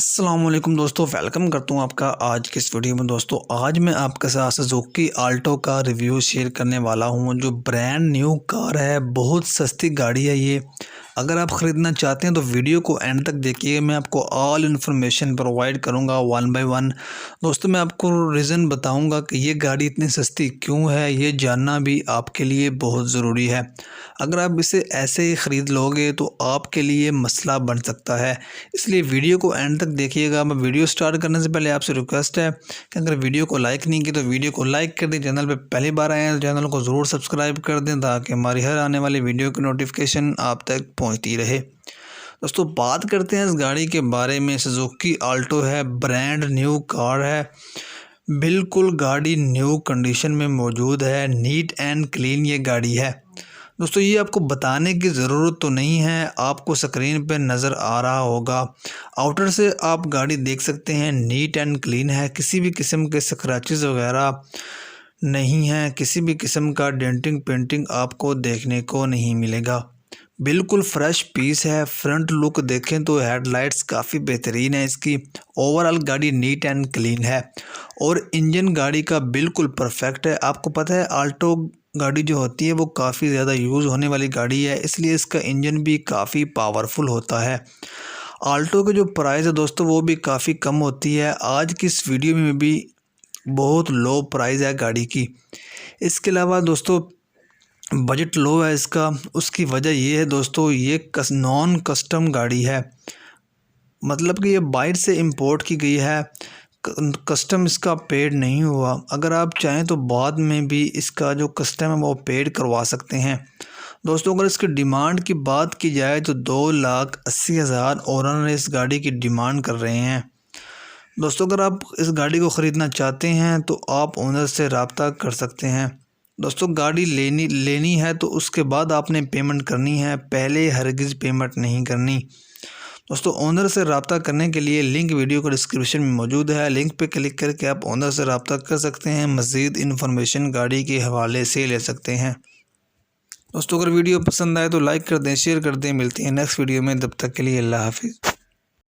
अस्सलाम वालेकुम दोस्तों, वेलकम करता हूँ आपका आज के इस वीडियो में। दोस्तों आज मैं आपके साथ सुजुकी आल्टो का रिव्यू शेयर करने वाला हूँ। जो ब्रांड न्यू कार है, बहुत सस्ती गाड़ी है ये। अगर आप ख़रीदना चाहते हैं तो वीडियो को एंड तक देखिए, मैं आपको ऑल इन्फॉर्मेशन प्रोवाइड करूँगा वन बाय वन। दोस्तों मैं आपको रीज़न बताऊँगा कि ये गाड़ी इतनी सस्ती क्यों है, ये जानना भी आपके लिए बहुत ज़रूरी है। अगर आप इसे ऐसे ही ख़रीद लोगे तो आपके लिए मसला बन सकता है, इसलिए वीडियो को एंड तक देखिएगा। मैं वीडियो स्टार्ट करने से पहले आपसे रिक्वेस्ट है कि अगर वीडियो को लाइक नहीं की तो वीडियो को लाइक कर दें। चैनल पे पहली बार आए हैं तो चैनल को ज़रूर सब्सक्राइब कर दें ताकि हमारी हर आने वाली वीडियो की नोटिफिकेशन आप तक पहुंचती रहे। दोस्तों बात करते हैं इस गाड़ी के बारे में। सुजुकी आल्टो है, ब्रांड न्यू कार है, बिल्कुल गाड़ी न्यू कंडीशन में मौजूद है, नीट एंड क्लीन ये गाड़ी है। दोस्तों ये आपको बताने की ज़रूरत तो नहीं है, आपको स्क्रीन पे नज़र आ रहा होगा। आउटर से आप गाड़ी देख सकते हैं, नीट एंड क्लीन है, किसी भी किस्म के स्क्रैचेस वगैरह नहीं है, किसी भी किस्म का डेंटिंग पेंटिंग आपको देखने को नहीं मिलेगा। बिल्कुल फ्रेश पीस है। फ्रंट लुक देखें तो हेडलाइट्स काफ़ी बेहतरीन है इसकी। ओवरऑल गाड़ी नीट एंड क्लीन है और इंजन गाड़ी का बिल्कुल परफेक्ट है। आपको पता है आल्टो गाड़ी जो होती है वो काफ़ी ज़्यादा यूज़ होने वाली गाड़ी है, इसलिए इसका इंजन भी काफ़ी पावरफुल होता है। आल्टो की जो प्राइस है दोस्तों वो भी काफ़ी कम होती है। आज की इस वीडियो में भी बहुत लो प्राइस है गाड़ी की। इसके अलावा दोस्तों बजट लो है इसका। उसकी वजह ये है दोस्तों, ये नॉन कस्टम गाड़ी है, मतलब कि ये बाहर से इंपोर्ट की गई है, कस्टम इसका पेड नहीं हुआ। अगर आप चाहें तो बाद में भी इसका जो कस्टम है वो पेड करवा सकते हैं। दोस्तों अगर इसकी डिमांड की बात की जाए तो 2,80,000 ओनर इस गाड़ी की डिमांड कर रहे हैं। दोस्तों अगर आप इस गाड़ी को ख़रीदना चाहते हैं तो आप ओनर से रब्ता कर सकते हैं। दोस्तों गाड़ी लेनी है तो उसके बाद आपने पेमेंट करनी है, पहले हरगिज़ पेमेंट नहीं करनी। दोस्तों ओनर से रब्ता करने के लिए लिंक वीडियो को डिस्क्रिप्शन में मौजूद है, लिंक पे क्लिक करके आप ओनर से रब्ता कर सकते हैं, मज़ीद इन्फॉर्मेशन गाड़ी के हवाले से ले सकते हैं। दोस्तों अगर वीडियो पसंद आए तो लाइक कर दें, शेयर कर दें। मिलते हैं नेक्स्ट वीडियो में, तब तक के लिए अल्लाह हाफिज़।